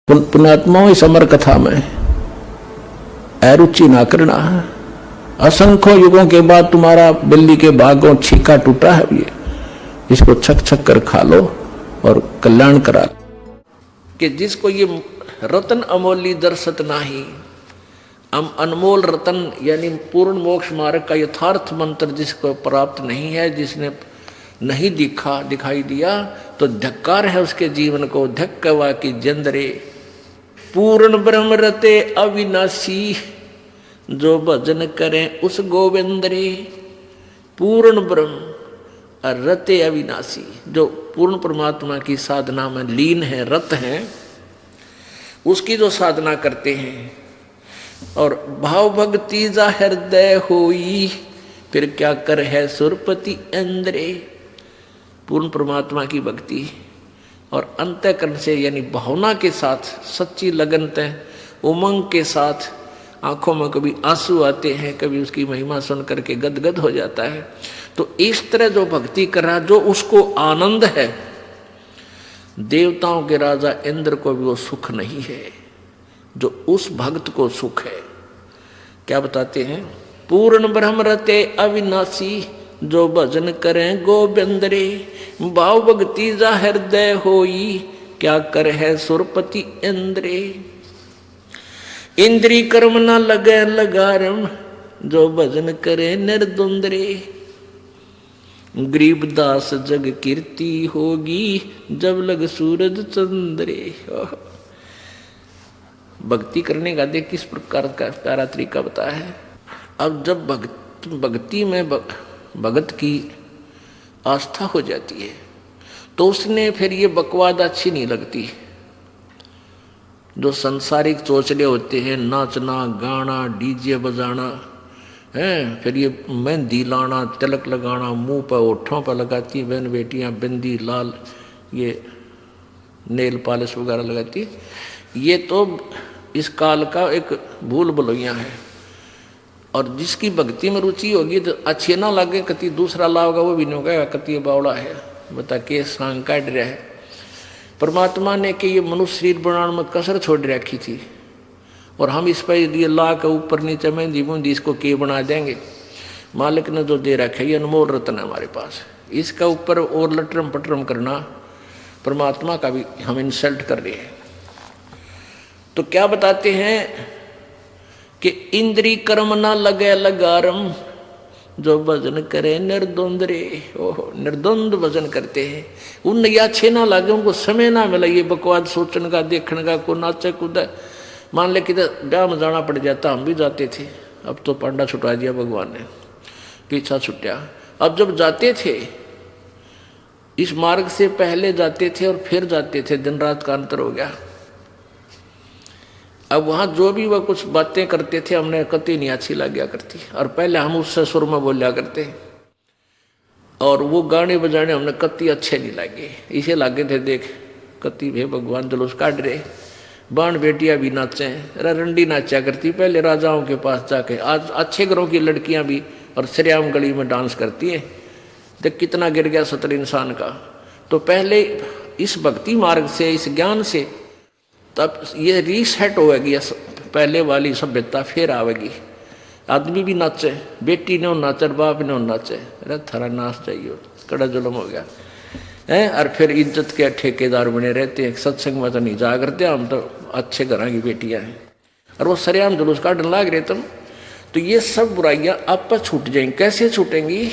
पुण्यात्माओं इस अमर कथा में अरुचि ना करना। असंख्य युगों के बाद तुम्हारा बिल्ली के भागों छीका टूटा है, ये इसको छक छक कर खा लो और कल्याण करा। कि जिसको ये रतन अमोली दर्शत नाही, अनमोल रतन यानी पूर्ण मोक्ष मार्ग का यथार्थ मंत्र जिसको प्राप्त नहीं है, जिसने नहीं दिखाई दिया, तो धिक्कार है उसके जीवन को। धक्कवा की जंदरे पूर्ण ब्रह्म रते अविनाशी, जो भजन करें उस गोविंद रे। पूर्ण ब्रह्म रते अविनाशी, जो पूर्ण परमात्मा की साधना में लीन है, रत हैं, उसकी जो साधना करते हैं और भाव भक्ति जा हृदय होई, फिर क्या कर है सुरपति इंद्रे। पूर्ण परमात्मा की भक्ति और अंतःकरण से यानी भावना के साथ, सच्ची लगनता उमंग के साथ, आंखों में कभी आंसू आते हैं, कभी उसकी महिमा सुन करके गदगद हो जाता है। तो इस तरह जो भक्ति कर रहा, जो उसको आनंद है, देवताओं के राजा इंद्र को भी वो सुख नहीं है, जो उस भक्त को सुख है। क्या बताते हैं? पूर्ण ब्रह्म रते अविनाशी, जो भजन करें गोविंद रे। भाव भक्ति जा हृदय होई, क्या कर है सुरपति इंद्रे। इंद्री कर्म न लगे लगारम, जो भजन करे निर्द्वंद रे। गरीबदास जग कीर्ति होगी, जब लग सूरज चंद्रे। भक्ति करने का देख किस प्रकार का प्यारा तरीका बताया है। अब जब भक्ति में भगत की आस्था हो जाती है, तो उसने फिर ये बकवाद अच्छी नहीं लगती। जो संसारिक चोचले होते हैं, नाचना गाना डीजे बजाना है, फिर ये मेहंदी लाना, तिलक लगाना, मुंह पर होठों पर लगाती हैं बहन बेटियां, बिंदी लाल, ये नेल पॉलिश वगैरह लगाती। ये तो इस काल का एक भूल भुलैया है। और जिसकी भक्ति में रुचि होगी तो अच्छे ना लगे, कति दूसरा लाओगा वो भी नहीं होगा, कति बावड़ा है, बता के सांग काट रहा है। परमात्मा ने कि ये मनुष्य शरीर बनाने में कसर छोड़ रखी थी, और हम इस पर ये ला के ऊपर नीचे मेहंदी बूंदी इसको के बना देंगे। मालिक ने जो दे रखा है ये अनमोल रत्न है हमारे पास, इसका ऊपर और लटरम पटरम करना परमात्मा का भी हम इंसल्ट कर रहे हैं। तो क्या बताते हैं कि इंद्री कर्म ना लगे लगारम, जो भजन करे निर्द्वंद रे। ओहो, निर्द्वंद भजन करते हैं, उन अच्छे ना लगे, उनको समय ना मिला ये बकवाद सोचने का, देखने का, को नाचे कूदा। मान ले कि ब्याह में जाना पड़ जाता, हम भी जाते थे। अब तो पांडा छुटा दिया भगवान ने, पीछा छुट्या। अब जब जाते थे इस मार्ग से पहले जाते थे और फिर जाते थे, दिन रात का अंतर हो गया। अब वहाँ जो भी वह कुछ बातें करते थे हमने कति नहीं अच्छी लग गया करती, और पहले हम उससे सुर में बोलिया करते, और वो गाने बजाने हमने कति अच्छे नहीं लगे। इसे लागे थे देख कति भे भगवान जुलूस काट रहे, बाण बेटियां भी नाचे, रंडी नाचा करती पहले राजाओं के पास जाके। आज अच्छे घरों की लड़कियां भी और श्रेयाम गली में डांस करती हैं। देख कितना गिर गया सतर इंसान का। तो पहले इस भक्ति मार्ग से, इस ज्ञान से, तब ये रीसेट होगी, पहले वाली सभ्यता फिर आवेगी। आदमी भी नाचे, बेटी ने नाचे, बाप ने नाचे, अरे थारा नाच चाहिए, कड़ा जुलम हो गया है। और फिर इज्जत के ठेकेदार बने रहते हैं, सत्संग में तो नहीं जा करते, हम तो अच्छे घर की बेटियां हैं, और वो सरेआम जुलूस काटने लाग रहे तुम। तो ये सब बुराइयां आप पर छूट जाएंगी। कैसे छूटेंगी?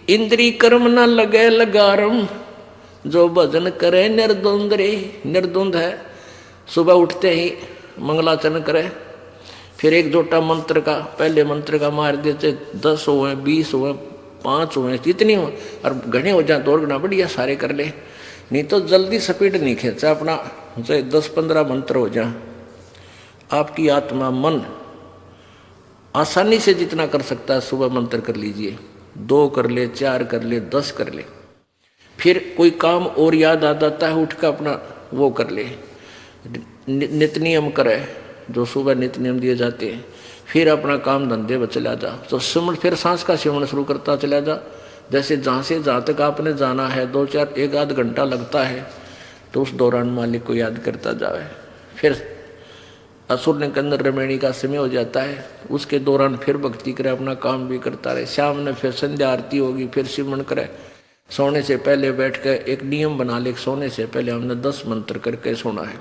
इंद्री कर्म न लगे लगारम, जो भजन करे निर्द्वंद रे। निर्द्वंद है, सुबह उठते ही मंगलाचरण करे, फिर एक जोटा मंत्र का, पहले मंत्र का मार देते, 10 हुए, 20 हुए, 5 हुए, जितनी हो, और घने हो जाए तो और घना बढ़िया सारे कर ले। नहीं तो जल्दी स्पीड नहीं खींचा अपना, चाहे 10-15 मंत्र हो जाए। आपकी आत्मा मन आसानी से जितना कर सकता है सुबह मंत्र कर लीजिए, 2 कर ले, 4 कर ले, 10 कर ले। फिर कोई काम और याद आ जाता है, उठ कर अपना वो कर ले, नित नियम करे, जो सुबह नित नियम दिए जाते हैं। फिर अपना काम धंधे में चला जा, तो सिमरण, फिर सांस का सिमरण शुरू करता चला जा। जैसे जहाँ से जहाँ तक आपने जाना है, 2-4 1 आध घंटा लगता है, तो उस दौरान मालिक को याद करता जाए। फिर असुर के अंदर रमैणी का समय हो जाता है, उसके दौरान फिर भक्ति करे, अपना काम भी करता रहे। शाम ने फिर संध्या आरती होगी, फिर सिमरन करे। सोने से पहले बैठ कर एक नियम बना ले, सोने से पहले हमने 10 मंत्र करके सोना है,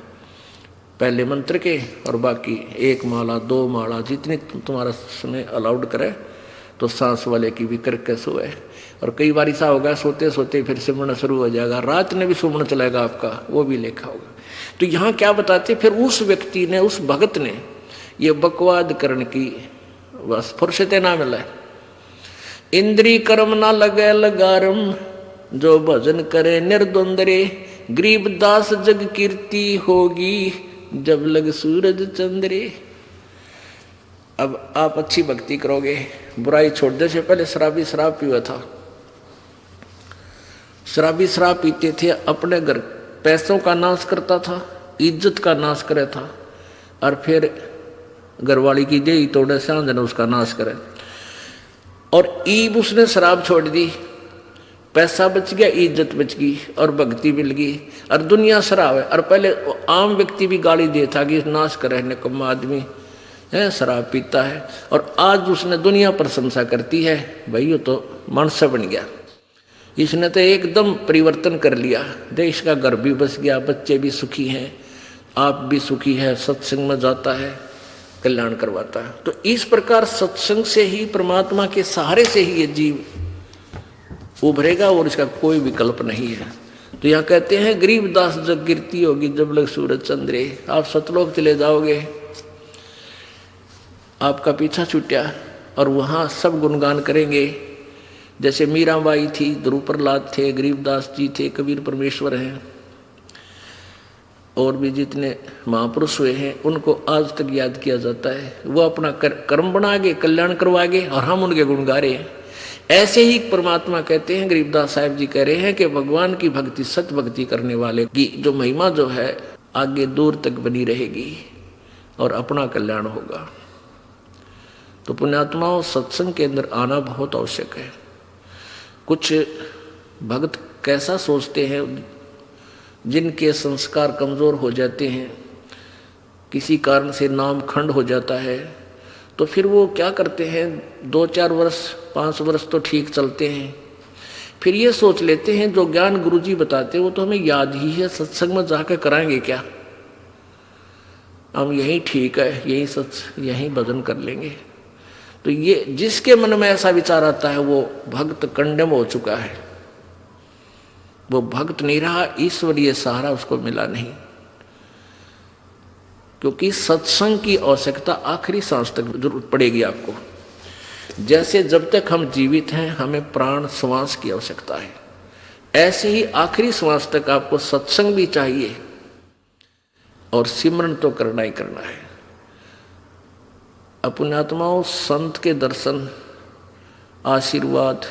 पहले मंत्र के, और बाकी 1 माला 2 माला जितनी तुम्हारा समय अलाउड करे, तो सांस वाले की भी करके सोए। और कई बार ऐसा होगा सोते सोते फिर सिमरन शुरू हो जाएगा, रात में भी सिमरन चलेगा आपका, वो भी लेखा होगा। तो यहाँ क्या बताते, फिर उस व्यक्ति ने, उस भगत ने ये बकवाद करने की बस फुर्सते ना मिला। इंद्री कर्म ना लगे लगारम, जो भजन करे निर्द्वंदरे, गरीब दास जग कीर्ति होगी, जब लग सूरज चंद्रे। अब आप अच्छी भक्ति करोगे, बुराई छोड़ने से पहले शराबी शराब पिया था, शराबी शराब पीते थे, अपने घर पैसों का नाश करता था, इज्जत का नाश करे था, और फिर घरवाली की देही तोड़े सांझ ने उसका नाश करे। और ईब उसने शराब छोड़ दी, पैसा बच गया, इज्जत बच गई, और भक्ति मिल गई, और दुनिया शराब है। और पहले आम व्यक्ति भी गाली देता कि नाश करे, निकम्मा आदमी है, शराब पीता है। और आज उसने दुनिया प्रशंसा करती है, भाई वो तो मनुष्य बन गया, इसने तो एकदम परिवर्तन कर लिया, देश का घर भी बस गया, बच्चे भी सुखी हैं, आप भी सुखी है, सत्संग में जाता है, कल्याण करवाता है। तो इस प्रकार सत्संग से ही, परमात्मा के सहारे से ही ये जीव उभरेगा, और इसका कोई विकल्प नहीं है। तो यहाँ कहते हैं गरीब दास जग कीर्ति होगी, जब लग सूरज चंद्रे। आप सतलोक चले जाओगे, आपका पीछा छूटा, और वहाँ सब गुणगान करेंगे। जैसे मीराबाई थी, ध्रुव प्रहलाद थे, गरीबदास जी थे, कबीर परमेश्वर हैं, और भी जितने महापुरुष हुए हैं, उनको आज तक याद किया जाता है। वो अपना कर्म बनागे, कल्याण करवागे, और हम उनके गुण गा रहे हैं। ऐसे ही परमात्मा कहते हैं, गरीबदास साहब जी कह रहे हैं कि भगवान की भक्ति, सत्य भक्ति करने वाले की जो महिमा जो है आगे दूर तक बनी रहेगी, और अपना कल्याण होगा। तो पुण्यात्माओं, सत्संग के अंदर आना बहुत आवश्यक है। कुछ भक्त कैसा सोचते हैं, जिनके संस्कार कमज़ोर हो जाते हैं, किसी कारण से नाम खंड हो जाता है, तो फिर वो क्या करते हैं, 2-4 वर्ष 5 वर्ष तो ठीक चलते हैं, फिर ये सोच लेते हैं जो ज्ञान गुरुजी बताते हैं वो तो हमें याद ही है, सत्संग में जाकर कराएंगे क्या, हम यही ठीक है, यही यही भजन कर लेंगे। तो ये जिसके मन में ऐसा विचार आता है वो भक्त कंडम हो चुका है, वो भक्त नहीं रहा, ईश्वरीय सहारा उसको मिला नहीं। क्योंकि सत्संग की आवश्यकता आखिरी सांस तक जरूरत पड़ेगी आपको। जैसे जब तक हम जीवित हैं हमें प्राण श्वास की आवश्यकता है, ऐसे ही आखिरी श्वास तक आपको सत्संग भी चाहिए, और सिमरन तो करना ही करना है। पुण्यात्माओं, संत के दर्शन, आशीर्वाद,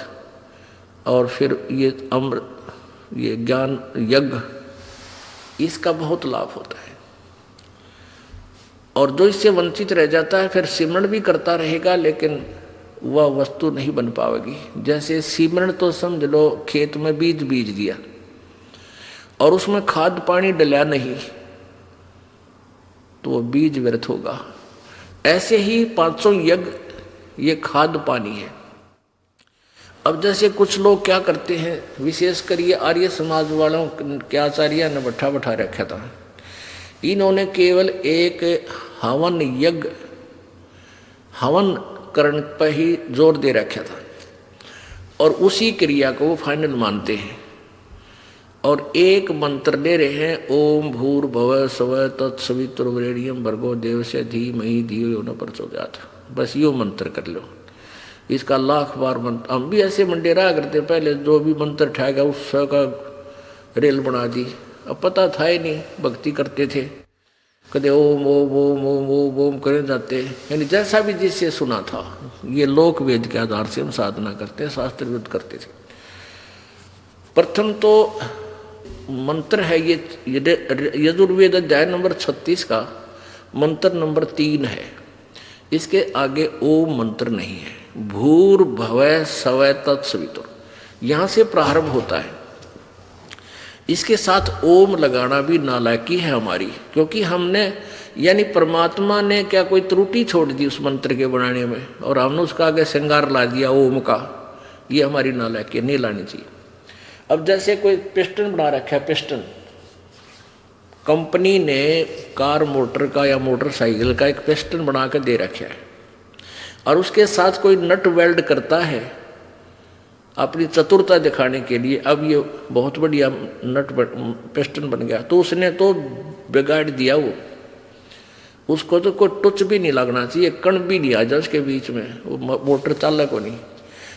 और फिर ये अमृत, ये ज्ञान यज्ञ, इसका बहुत लाभ होता है। और जो इससे वंचित रह जाता है फिर सिमरन भी करता रहेगा, लेकिन वह वस्तु नहीं बन पाएगी। जैसे सिमरन तो समझ लो खेत में बीज बीज दिया और उसमें खाद पानी डला नहीं, तो वो बीज व्यर्थ होगा। ऐसे ही 500 यज्ञ ये खाद पानी है। अब जैसे कुछ लोग क्या करते हैं, विशेषकर ये आर्य समाज वालों के आचार्य ने बैठा रखा था, इन्होंने केवल एक हवन यज्ञ, हवन करण पर ही जोर दे रखा था, और उसी क्रिया को वो फाइनल मानते हैं। और एक मंत्र ले रहे हैं, ओम भूर्भुवः स्वः तत्सवितुर्वरेण्यं भर्गो देवस्य धीमहि धियो यो न प्रचोदयात्। बस यो मंत्र कर लो, इसका लाख बार मंत्र। हम भी ऐसे मंडेरा करते, पहले जो भी मंत्र उठाएगा उसका रेल बना दी। अब पता था ही नहीं, भक्ति करते थे, कदे ओम ओम ओम ओम ओम ओम करे जाते, यानी जैसा भी जिससे सुना था। ये लोक वेद के आधार से हम साधना करते हैं, शास्त्र विरुद्ध करते थे। प्रथम तो मंत्र है ये यजुर्वेद अध्याय नंबर 36 का मंत्र नंबर 3 है। इसके आगे ओम मंत्र नहीं है। भूर्भुवः स्वः तत्सवितुर् यहाँ से प्रारंभ होता है। इसके साथ ओम लगाना भी नालायकी है हमारी, क्योंकि हमने यानी परमात्मा ने क्या कोई त्रुटि छोड़ दी उस मंत्र के बनाने में, और हमने उसका आगे श्रृंगार ला दिया ओम का। ये हमारी नालायकी नहीं लानी चाहिए। अब जैसे कोई पिस्टन बना रखा है, पिस्टन कंपनी ने कार मोटर का या मोटरसाइकिल का एक पिस्टन बना के दे रखा है, और उसके साथ कोई नट वेल्ड करता है अपनी चतुरता दिखाने के लिए, अब ये बहुत बढ़िया पिस्टन बन गया, तो उसने तो बिगाड़ दिया वो। उसको तो कोई टच भी नहीं लगना चाहिए, कण भी नहीं आ जाए उसके बीच में, वो मोटर चालक को नहीं।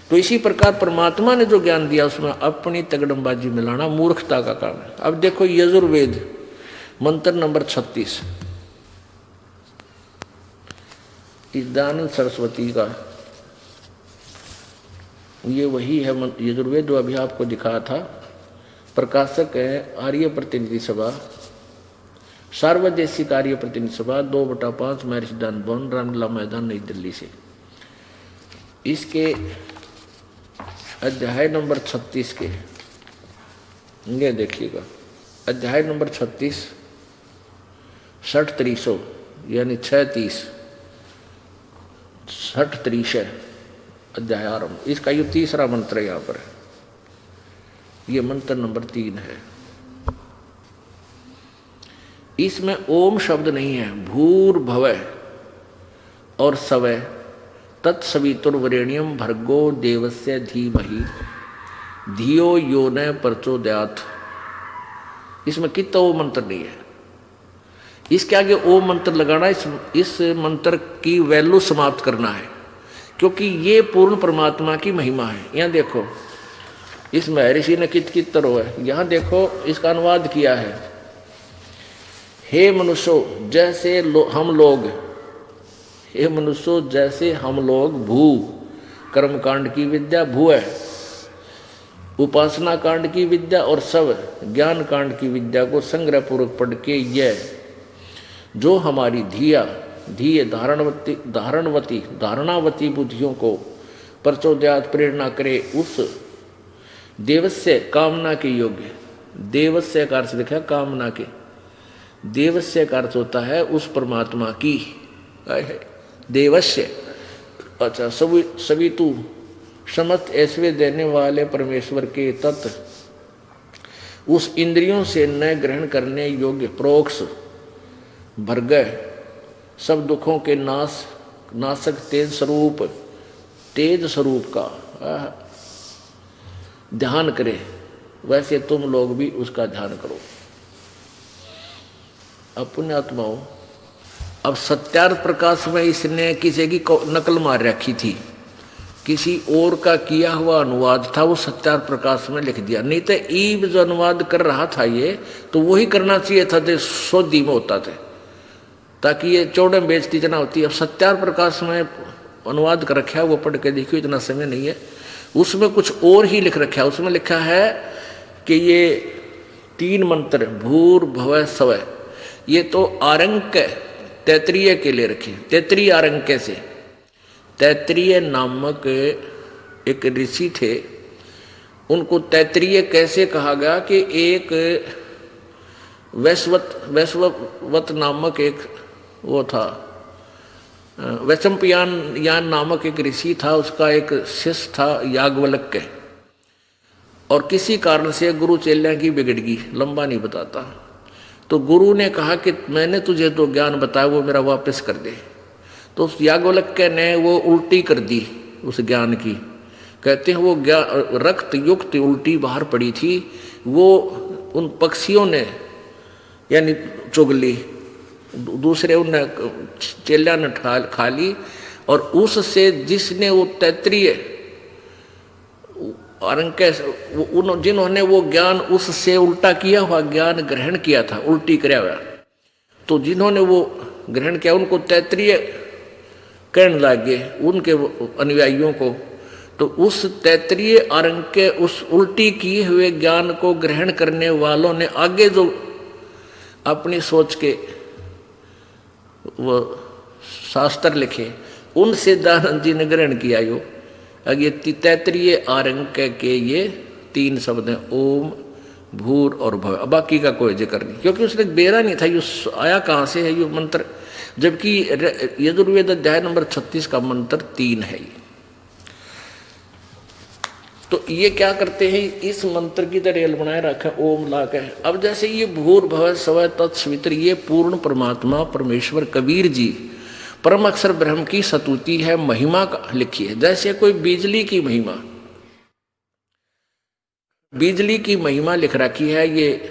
तो इसी प्रकार परमात्मा ने जो ज्ञान दिया उसमें अपनी तगड़मबाजी मिलाना मूर्खता का काम है। अब देखो यजुर्वेद मंत्र नंबर 36 दयानंद सरस्वती का, ये वही है यजुर्वेद जो अभी आपको दिखाया था। प्रकाशक है आर्य प्रतिनिधि सभा, सार्वदेशिक आर्य प्रतिनिधि सभा 2/5 महर्षि दान भवन, रामलीला मैदान, नई दिल्ली से। इसके अध्याय नंबर 36 के ये देखिएगा, अध्याय नंबर 36 60-300 यानी 6-30 60-30 अध्याय आरंभ। इसका ये तीसरा मंत्र यहाँ पर है, ये मंत्र नंबर 3 है। इसमें ओम शब्द नहीं है, भूर्भुवः और सवः तत्सवितुर्वरेण्यं भर्गो देवस्य धीमहि धियो यो न प्रचोदयात्। इसमें कितना ओम मंत्र नहीं है। इसके आगे ओम मंत्र लगाना इस मंत्र की वैल्यू समाप्त करना है, क्योंकि ये पूर्ण परमात्मा की महिमा है। यहाँ देखो इस महर्षि ने कित तरह है, यहाँ देखो इसका अनुवाद किया है, हे मनुष्यों जैसे हम लोग, हे मनुष्यों जैसे हम लोग भू कर्मकांड की विद्या भू है, उपासना कांड की विद्या और सब ज्ञान कांड की विद्या को संग्रह पूर्वक पढ़ के यह जो हमारी धीय धारणावती बुद्धियों को प्रचोदयात प्रेरणा करे, उस देवस्य कामना के योग्य, देवस्य का अर्थ देखा कामना के, देवस्य का अर्थ होता है उस परमात्मा की, देवस्य अच्छा सभी तू समस्त ऐश्वर्य देने वाले परमेश्वर के तत्व, उस इंद्रियों से न ग्रहण करने योग्य प्रोक्ष भर्गः सब दुखों के नाशक तेज स्वरूप का ध्यान करे, वैसे तुम लोग भी उसका ध्यान करो। अब पुण्यात्माओं, अब सत्यार्थ प्रकाश में इसने किसी की नकल मार रखी थी, किसी और का किया हुआ अनुवाद था, वो सत्यार्थ प्रकाश में लिख दिया। नहीं तो ईब जो अनुवाद कर रहा था ये, तो वही करना चाहिए था जो सोधी में होता था, ताकि ये चौड़े में बेइज्जती ना होती। अब सत्यार्थ प्रकाश में अनुवाद कर रखा है, वो पढ़ के देखियो, इतना समय नहीं है। उसमें कुछ और ही लिख रखा है। उसमें लिखा है कि ये 3 मंत्र भूर्भुवः स्वः, ये तो आरंक तैतरीय के लिए रखे, तैतरीय आरंक से। तैतरीय नामक एक ऋषि थे, उनको तैतरीय कैसे कहा गया कि एक वैश्ववत नामक एक वो था, वैशंपायन नामक एक ऋषि था, उसका एक शिष्य था याज्ञवल्क्य, और किसी कारण से गुरु चेल्या की बिगड़ गई, लंबा नहीं बताता। तो गुरु ने कहा कि मैंने तुझे जो ज्ञान बताया वो मेरा वापस कर दे। तो उस याज्ञवल्क्य ने वो उल्टी कर दी उस ज्ञान की। कहते हैं वो रक्त युक्त उल्टी बाहर पड़ी थी, वो उन पक्षियों ने यानी चुग ली, दूसरे उन चेल्या ने खा ली, और उससे जिसने वो तैतरीय जिन्होंने वो ज्ञान उससे उल्टा किया हुआ ज्ञान ग्रहण किया था, उल्टी कराया हुआ, तो जिन्होंने वो ग्रहण किया उनको तैतरीय कहने लगे, उनके अनुयायियों को। तो उस तैतरीय आरंग के उस उल्टी किए हुए ज्ञान को ग्रहण करने वालों ने आगे जो अपनी सोच के वो शास्त्र लिखे, उनसे दयानंद जी ने ग्रहण किया। ये तैतरीय आरंक के ये 3 शब्द हैं, ओम भूर और भव, बाकी का कोई जिक्र नहीं, क्योंकि उसने बेरा नहीं था ये आया कहाँ से है ये मंत्र, जबकि यजुर्वेद अध्याय नंबर 36 का मंत्र 3 है ये। तो ये क्या करते हैं, इस मंत्र की तरह रेल बनाए रखे ओम ला के। अब जैसे ये भूर भव स्व तत्सवित्र, ये पूर्ण परमात्मा परमेश्वर कबीर जी परम अक्षर ब्रह्म की स्तुति है, महिमा लिखी है। जैसे कोई बिजली की महिमा, बिजली की महिमा लिख रखी है, ये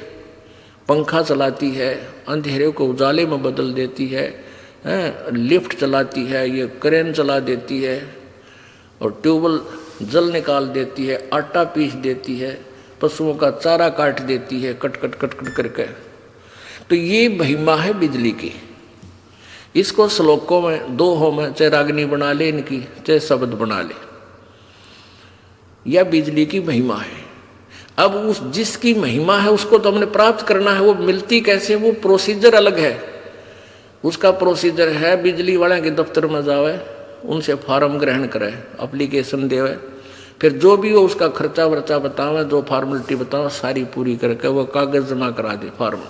पंखा चलाती है, अंधेरे को उजाले में बदल देती है, लिफ्ट चलाती है, ये क्रेन चला देती है, और ट्यूबवेल जल निकाल देती है, आटा पीस देती है, पशुओं का चारा काट देती है, कट कट कट कट करके। तो ये महिमा है बिजली की। इसको श्लोकों में दो हो में, चाहे रागनी बना ले इनकी, चाहे शब्द बना ले, यह बिजली की महिमा है। अब उस जिसकी महिमा है उसको तो हमने प्राप्त करना है, वो मिलती कैसे, वो प्रोसीजर अलग है। उसका प्रोसीजर है, बिजली वाले के दफ्तर में जावे, उनसे फार्म ग्रहण करे, एप्लीकेशन देवे, फिर जो भी हो उसका खर्चा वर्चा बतावे, जो फॉर्मेलिटी बतावे सारी पूरी करके वो कागज जमा करा दे फॉर्म,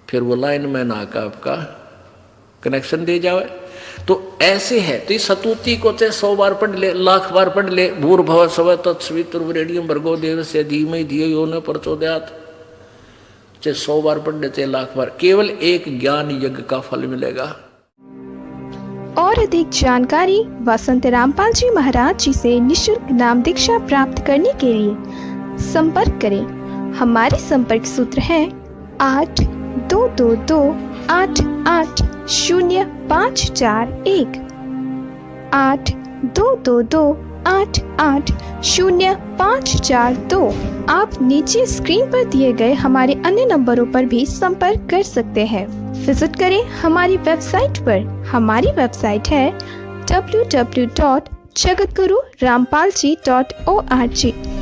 फिर वो लाइन में आकर आपका कनेक्शन दे जावे। तो ऐसे है। तो इस स्तुति को चाहे 100 बार पढ़ ले, लाख बार पढ़ ले, भूर्भुवः स्वः तत्सवितुर्वरेण्यं भर्गो देवस्य धीमहि धियो यो न प्रचोदयात्, चाहे 100 बार पढ़ ले, चाहे लाख बार, केवल एक ज्ञान यज्ञ का फल मिलेगा। और अधिक जानकारी वसंत रामपाल जी महाराज जी से निःशुल्क नाम दीक्षा प्राप्त करने के लिए संपर्क करें। हमारे संपर्क सूत्र है 8222880541 8222880542। आप नीचे स्क्रीन पर दिए गए हमारे अन्य नंबरों पर भी संपर्क कर सकते हैं। विजिट करें हमारी वेबसाइट पर। हमारी वेबसाइट है www.jagatgururampalji.org।